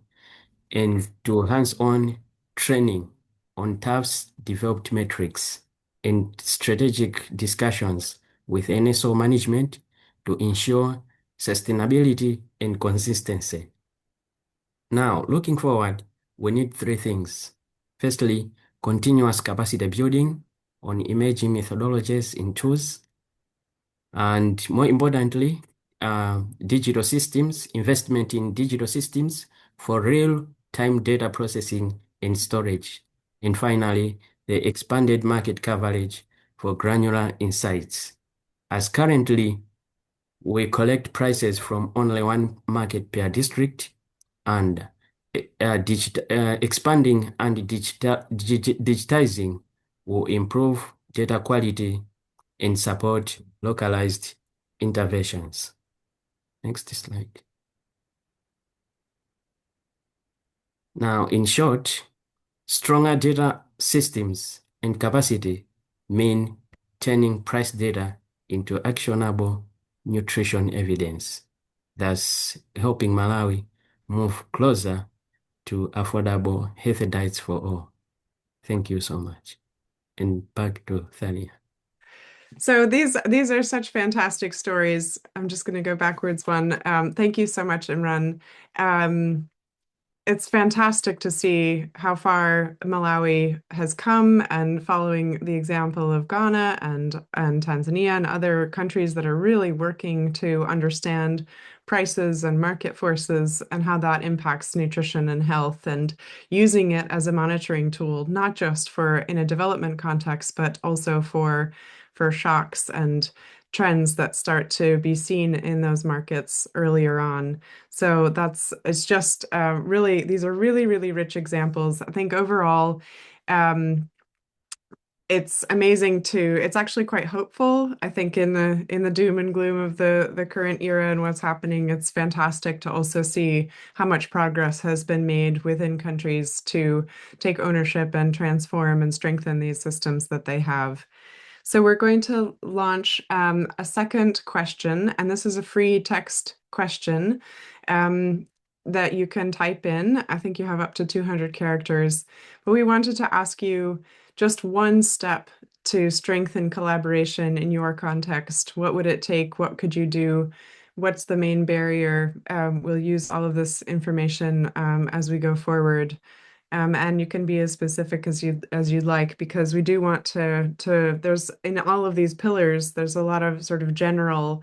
and to hands-on training on Tufts developed metrics and strategic discussions with NSO management to ensure sustainability and consistency. Now, looking forward, we need 3 things. Firstly, continuous capacity building on emerging methodologies and tools. And more importantly, digital systems, investment in digital systems for real-time data processing and storage. And finally, the expanded market coverage for granular insights. As currently, we collect prices from only one market per district, and expanding and digitizing will improve data quality and support localized interventions. Next slide. Now, in short, stronger data systems and capacity mean turning price data into actionable nutrition evidence, thus helping Malawi move closer to affordable healthy diets for all. Thank you so much. And back to Thania. So these are such fantastic stories. I'm just going to go backwards one. Thank you so much, Imran. It's fantastic to see how far Malawi has come, and following the example of Ghana and Tanzania and other countries that are really working to understand prices and market forces and how that impacts nutrition and health, and using it as a monitoring tool, not just for in a development context, but also for shocks and trends that start to be seen in those markets earlier on. So it's just really, these are really, really rich examples. I think overall, it's amazing it's actually quite hopeful. I think in the doom and gloom of the current era and what's happening, it's fantastic to also see how much progress has been made within countries to take ownership and transform and strengthen these systems that they have. So we're going to launch a second question, and this is a free text question that you can type in. I think you have up to 200 characters, but we wanted to ask you just one step to strengthen collaboration in your context. What would it take? What could you do? What's the main barrier? We'll use all of this information as we go forward. And you can be as specific as you'd like, because we do want to there's, in all of these pillars, there's a lot of sort of general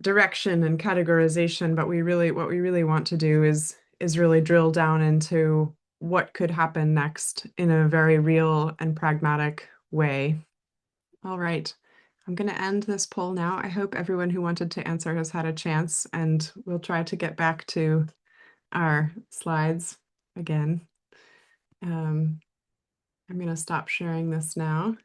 direction and categorization, but what we really want to do is really drill down into what could happen next in a very real and pragmatic way. All right, I'm going to end this poll now. I hope everyone who wanted to answer has had a chance, and we'll try to get back to our slides again. I'm going to stop sharing this now,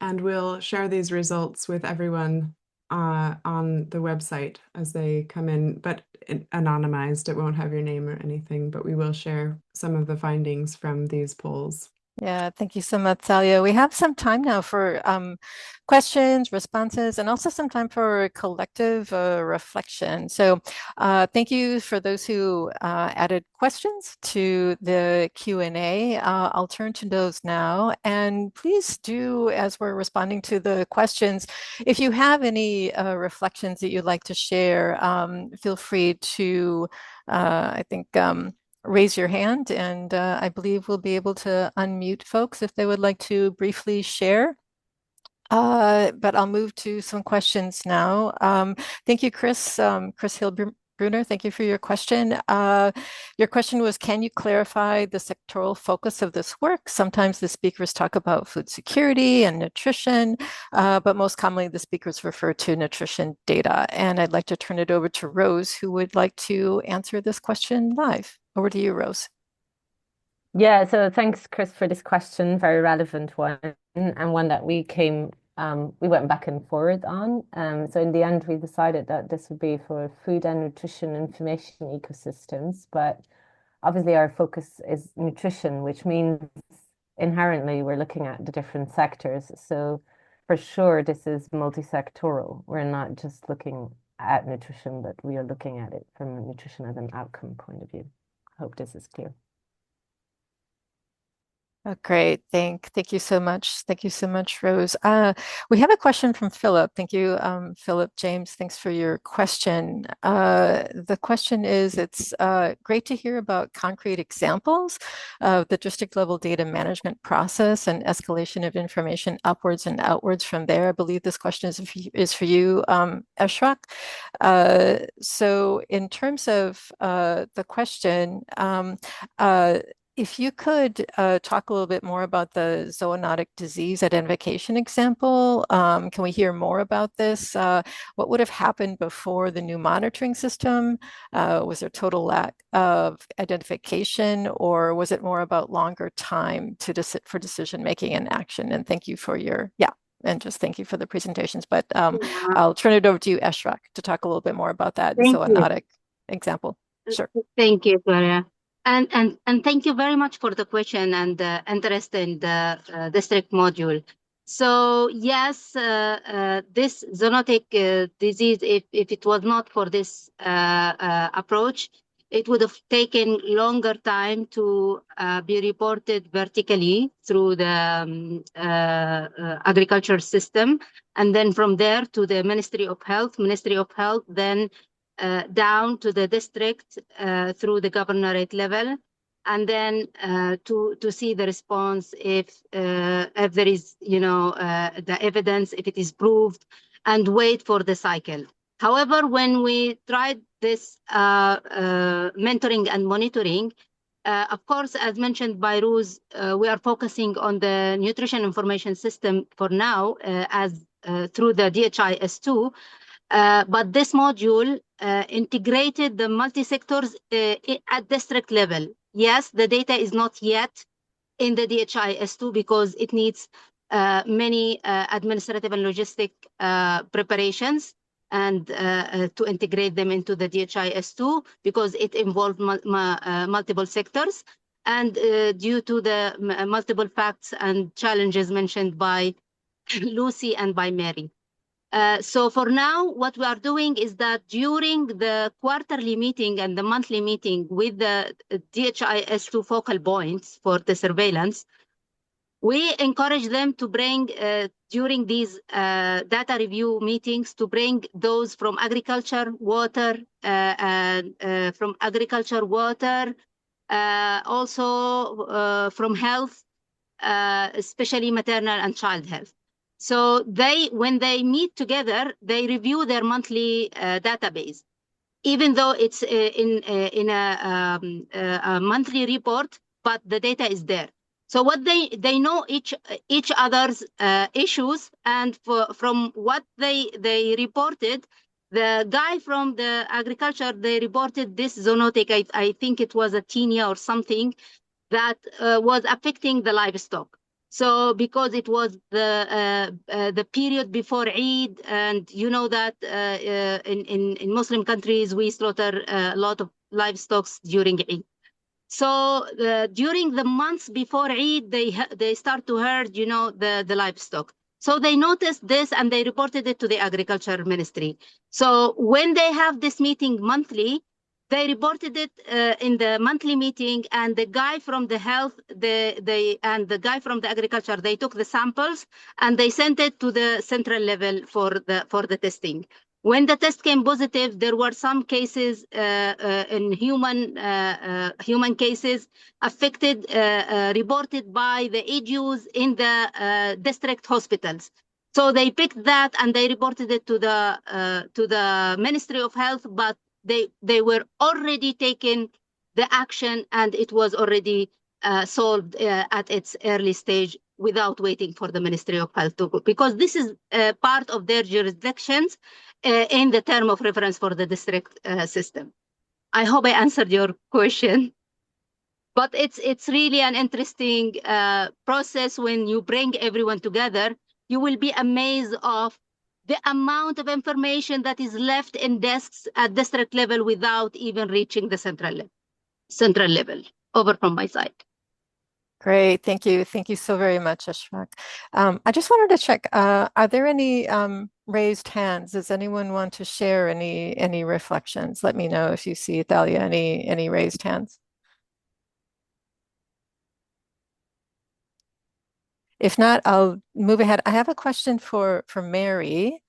and we'll share these results with everyone on the website as they come in, but anonymized. It won't have your name or anything, but we will share some of the findings from these polls. Yeah, thank you so much, Thalia. We have some time now for questions, responses, and also some time for collective reflection. So thank you for those who added questions to the Q&A. I'll turn to those now. And please do, as we're responding to the questions, if you have any reflections that you'd like to share, feel free to, I think, raise your hand, and I believe we'll be able to unmute folks if they would like to briefly share. But I'll move to some questions now. Thank you, Chris Hillbrunner. Thank you for your question. Your question was, can you clarify the sectoral focus of this work? Sometimes the speakers talk about food security and nutrition, but most commonly the speakers refer to nutrition data. And I'd like to turn it over to Rose, who would like to answer this question live. Over to you, Rose. Yeah, so thanks, Chris, for this question. Very relevant one, and one that we went back and forward on. So in the end, we decided that this would be for food and nutrition information ecosystems, but obviously our focus is nutrition, which means inherently we're looking at the different sectors. So for sure, this is multi-sectoral. We're not just looking at nutrition, but we are looking at it from nutrition as an outcome point of view. I hope this is clear. Oh, great. Thank you so much. Thank you so much, Rose. We have a question from Philip. Thank you, Philip James. Thanks for your question. The question is, it's great to hear about concrete examples of the district level data management process and escalation of information upwards and outwards from there. I believe this question is for you, Eshraq. So in terms of the question, if you could talk a little bit more about the zoonotic disease identification example. Can we hear more about this? What would have happened before the new monitoring system? Was there total lack of identification, or was it more about longer time for decision making and action? And thank you for and just thank you for the presentations. But I'll turn it over to you, Eshraq, to talk a little bit more about that zoonotic example. Sure. Thank you, Gloria. And thank you very much for the question and interest in the district module. So yes, this zoonotic disease, if it was not for this approach, it would have taken longer time to be reported vertically through the agriculture system, and then from there to the Ministry of Health, then down to the district through the governorate level, and then to see the response if there is, the evidence, if it is proved, and wait for the cycle. However, when we tried this mentoring and monitoring, of course, as mentioned by Rose, we are focusing on the nutrition information system for now as through the DHIS2. But this module integrated the multi-sectors at district level. Yes, the data is not yet in the DHIS2 because it needs many administrative and logistic preparations and to integrate them into the DHIS2 because it involved multiple sectors. And due to the multiple facts and challenges mentioned by Lucy and by Mary. So for now, what we are doing is that during the quarterly meeting and the monthly meeting with the DHIS2 focal points for the surveillance, we encourage them to bring, during these data review meetings, to bring those from agriculture, water, also from health, especially maternal and child health. So when they meet together, they review their monthly database, even though it's in a monthly report, but the data is there. So what they know each other's issues, and from what they reported, the guy from the agriculture, they reported this zoonotic, I think it was a tinea or something, that was affecting the livestock. So because it was the period before Eid, and you know that in Muslim countries we slaughter a lot of livestock during Eid. So during the months before Eid, they start to herd, you know, the livestock. So they noticed this and they reported it to the agriculture ministry. So when they have this meeting monthly, they reported it in the monthly meeting, and the guy from the health, and the guy from the agriculture, they took the samples and they sent it to the central level for the testing. When the test came positive, there were some cases in human cases affected, reported by the EDUs in the district hospitals. So they picked that and they reported it to the Ministry of Health, but they were already taken the action, and it was already solved at its early stage without waiting for the Ministry of Health to go, because this is part of their jurisdictions in the term of reference for the district system. I hope I answered your question. But it's really an interesting process when you bring everyone together. You will be amazed of the amount of information that is left in desks at district level without even reaching the central level. Over from my side. Great, thank you. Thank you so very much, Ashraq. I just wanted to check, are there any raised hands? Does anyone want to share any reflections? Let me know if you see, Thalia, any raised hands. If not, I'll move ahead. I have a question for Mary.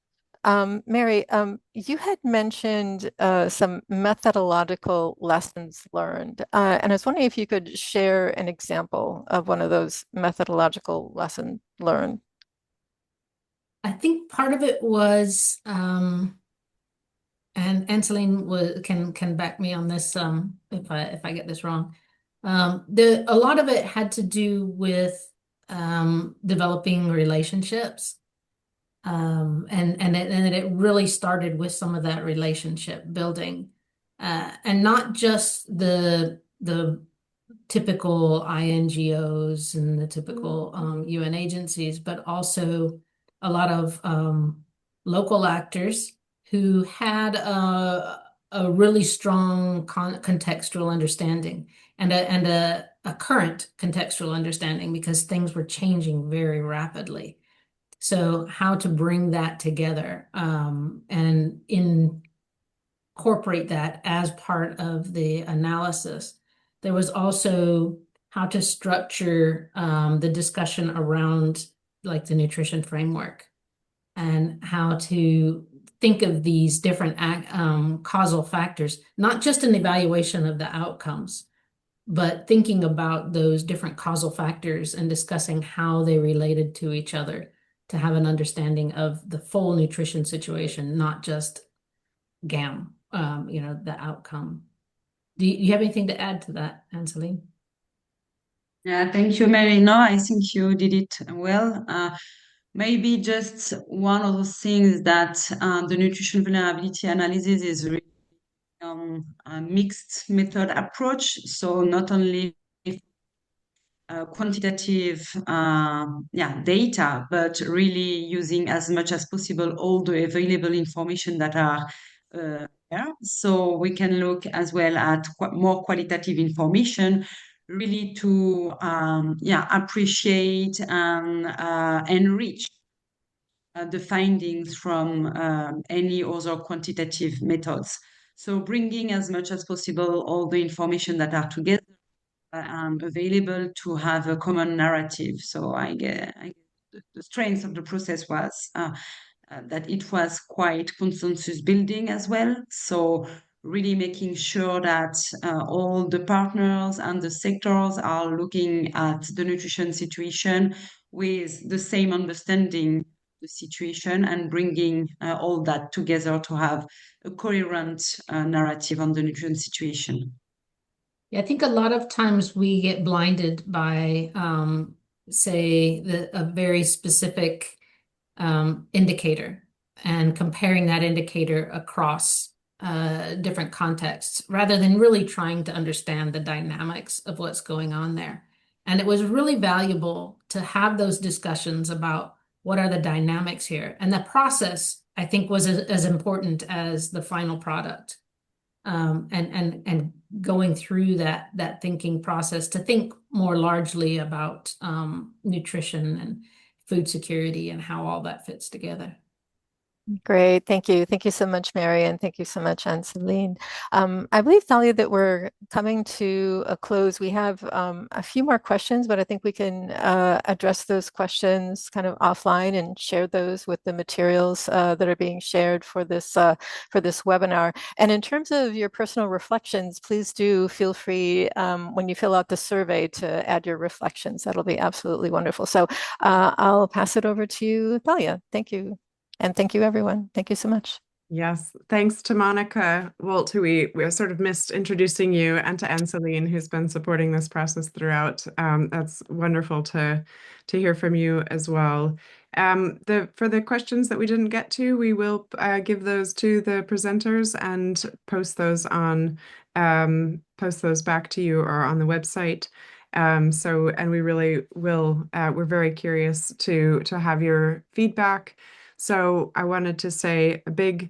Mary, you had mentioned some methodological lessons learned, and I was wondering if you could share an example of one of those methodological lessons learned. I think part of it was, and Celine can back me on this if I get this wrong. A lot of it had to do with developing relationships. And it really started with some of that relationship building, and not just the typical INGOs and the typical UN agencies, but also a lot of local actors who had a really strong contextual understanding and a current contextual understanding, because things were changing very rapidly. So how to bring that together and incorporate that as part of the analysis. There was also how to structure the discussion around like the nutrition framework, and how to think of these different causal factors, not just an evaluation of the outcomes, but thinking about those different causal factors and discussing how they related to each other, to have an understanding of the full nutrition situation, not just GAM, the outcome. Do you have anything to add to that, Anseline? Yeah, thank you, Mary. No, I think you did it well. Maybe just one of those things that the nutrition vulnerability analysis is really a mixed method approach. So not only quantitative data, but really using as much as possible all the available information that are there. So we can look as well at more qualitative information, really to appreciate and enrich the findings from any other quantitative methods. So bringing as much as possible all the information that are together available to have a common narrative. So I get the strength of the process was that it was quite consensus building as well. So really making sure that all the partners and the sectors are looking at the nutrition situation with the same understanding of the situation and bringing all that together to have a coherent narrative on the nutrition situation. Yeah, I think a lot of times we get blinded by, say, a very specific indicator and comparing that indicator across different contexts rather than really trying to understand the dynamics of what's going on there. And it was really valuable to have those discussions about what are the dynamics here. And the process, I think, was as important as the final product. And going through that thinking process to think more largely about nutrition and food security and how all that fits together. Great, thank you. Thank you so much, Mary, and thank you so much, Anne-Céline. I believe, Thalia, that we're coming to a close. We have a few more questions, but I think we can address those questions kind of offline and share those with the materials that are being shared for this webinar. And in terms of your personal reflections, please do feel free when you fill out the survey to add your reflections. That'll be absolutely wonderful. So I'll pass it over to you, Thalia. Thank you. And thank you, everyone. Thank you so much. Yes, thanks to Monica Wolt, who we sort of missed introducing you, and to Anne-Céline, who's been supporting this process throughout. That's wonderful to hear from you as well. For the questions that we didn't get to, we will give those to the presenters and post those back to you or on the website. And we really will. We're very curious to have your feedback. So I wanted to say a big,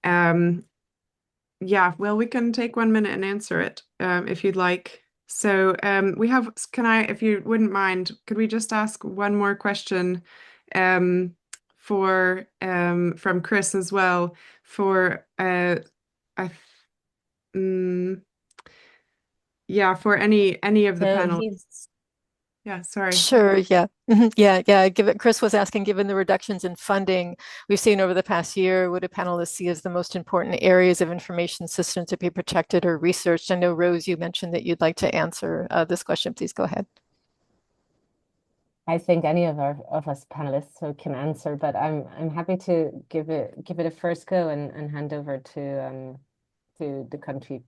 yeah, well, we can take 1 minute and answer it if you'd like. So we have, if you wouldn't mind, could we just ask one more question from Chris as well for, yeah, for any of the panelists. Yeah, sorry. Sure, yeah. Yeah. Chris was asking, given the reductions in funding we've seen over the past year, would a panelist see as the most important areas of information systems to be protected or researched? I know, Rose, you mentioned that you'd like to answer this question. Please go ahead. I think any of us panelists can answer, but I'm happy to give it a first go and hand over to the country,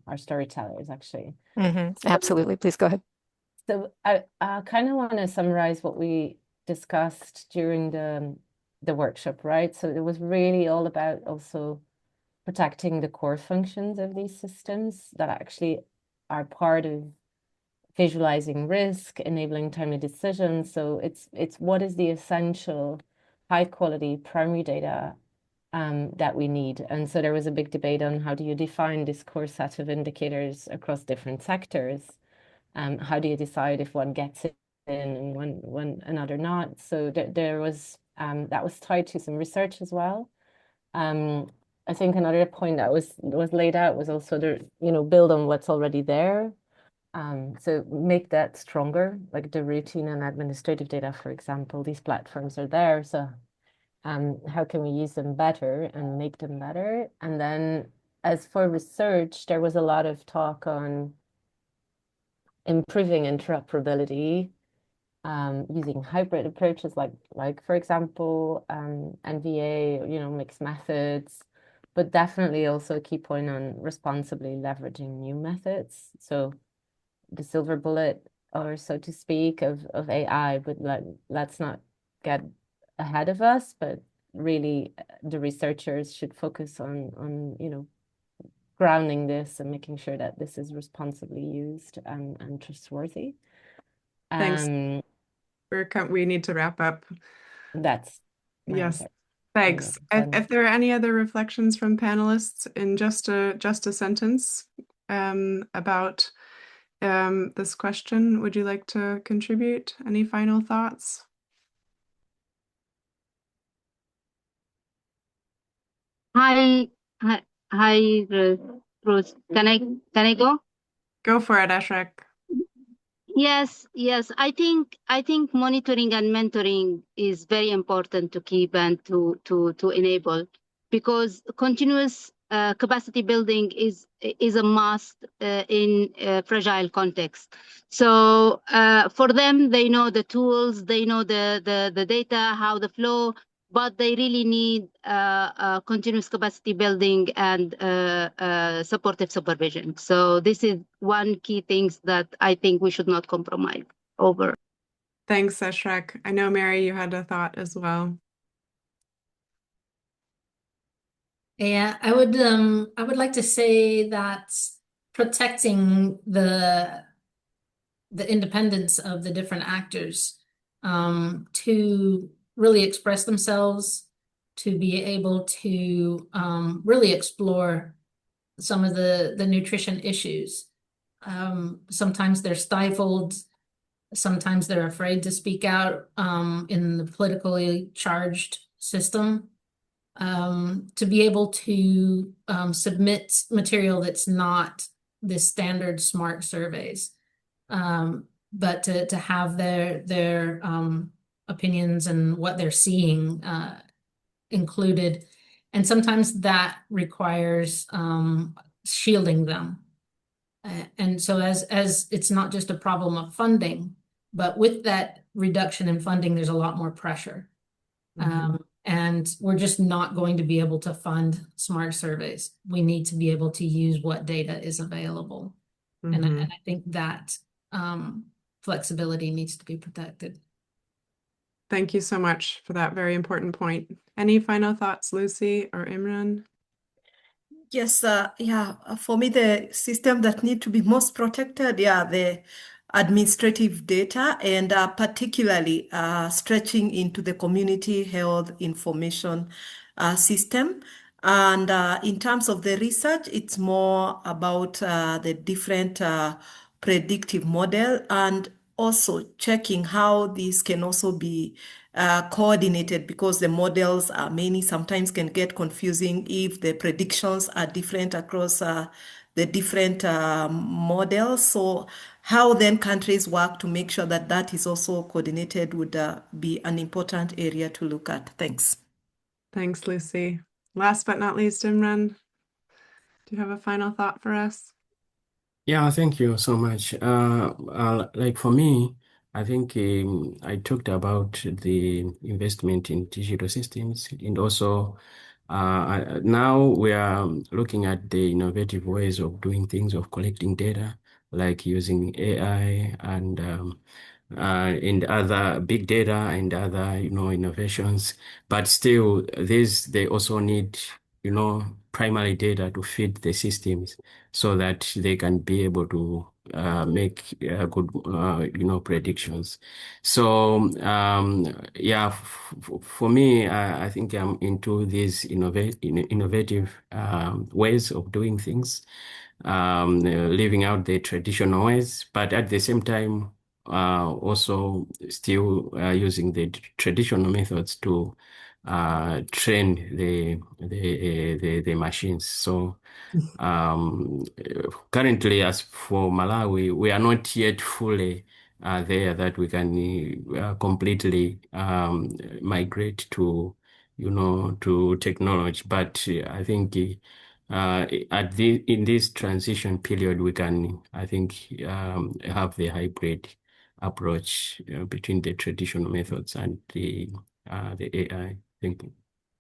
our storytellers, actually. Absolutely, please go ahead. So I kind of want to summarize what we discussed during the workshop, right? So it was really all about also protecting the core functions of these systems that actually are part of visualizing risk, enabling timely decisions. So it's what is the essential high quality primary data that we need. And so there was a big debate on how do you define this core set of indicators across different sectors. How do you decide if one gets it in and when another not? So there was that was tied to some research as well. I think another point that was laid out was also build on what's already there. So make that stronger, like the routine and administrative data, for example. These platforms are there, so how can we use them better and make them better? And then as for research, there was a lot of talk on improving interoperability, using hybrid approaches like for example, NVA, mixed methods, but definitely also a key point on responsibly leveraging new methods. So the silver bullet, or so to speak, of AI, but let's not get ahead of us, but really the researchers should focus on grounding this and making sure that this is responsibly used and trustworthy. Thanks. We need to wrap up. That's yes. Thanks. If there are any other reflections from panelists in just a sentence about this question, would you like to contribute? Any final thoughts? Hi, Rose. Can I go? Go for it, Ashrak. Yes. I think monitoring and mentoring is very important to keep and to enable, because continuous capacity building is a must in fragile context. So for them, they know the tools, they know the data, how the flow, but they really need continuous capacity building and supportive supervision. So this is one key things that I think we should not compromise over. Thanks, Ashrak. I know, Mary, you had a thought as well. Yeah, I would like to say that protecting the independence of the different actors to really express themselves, to be able to really explore some of the nutrition issues. Sometimes they're stifled, sometimes they're afraid to speak out in the politically charged system. To be able to submit material that's not the standard SMART surveys, but to have their opinions and what they're seeing included. And sometimes that requires shielding them. And so as it's not just a problem of funding, but with that reduction in funding, there's a lot more pressure. And we're just not going to be able to fund SMART surveys. We need to be able to use what data is available. And I think that flexibility needs to be protected. Thank you so much for that very important point. Any final thoughts, Lucy or Imran? Yes, yeah, for me, the system that need to be most protected, yeah, the administrative data and particularly stretching into the community health information system. And in terms of the research, it's more about the different predictive model and also checking how these can also be coordinated, because the models are many, sometimes can get confusing if the predictions are different across the different models. So how then countries work to make sure that that is also coordinated would be an important area to look at. Thanks. Thanks, Lucy. Last but not least, Imran, do you have a final thought for us? Yeah, thank you so much. Like for me, I think I talked about the investment in digital systems, and also now we are looking at the innovative ways of doing things, of collecting data, like using AI and other big data and other, innovations. But still, they also need, primary data to feed the systems so that they can be able to make good, predictions. So, yeah, for me, I think I'm into these innovative ways of doing things, leaving out the traditional ways, but at the same time, also still using the traditional methods to train the machines. So currently, as for Malawi, we are not yet fully there that we can completely migrate to, to technology. But I think in this transition period, we can, I think, have the hybrid approach between the traditional methods and the AI thinking.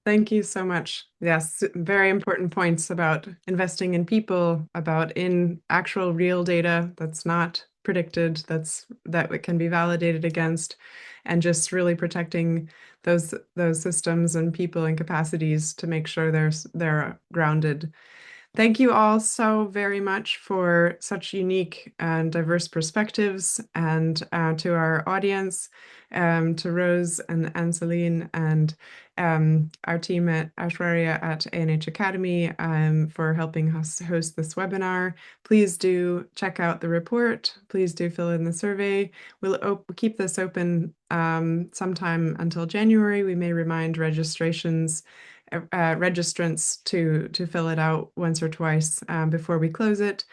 Thank you so much. Yes, very important points about investing in people, about in actual real data that's not predicted, that it can be validated against, and just really protecting those systems and people and capacities to make sure they're grounded. Thank you all so very much for such unique and diverse perspectives, and to our audience, to Rose and Celine, and our team at Ashwarya at ANH Academy for helping us host this webinar. Please do check out the report. Please do fill in the survey. We'll keep this open sometime until January. We may remind registrants to fill it out once or twice before we close it.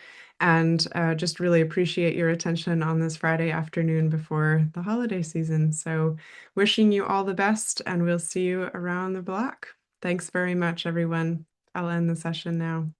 And just really appreciate your attention on this Friday afternoon before the holiday season. So wishing you all the best, and we'll see you around the block. Thanks very much, everyone. I'll end the session now.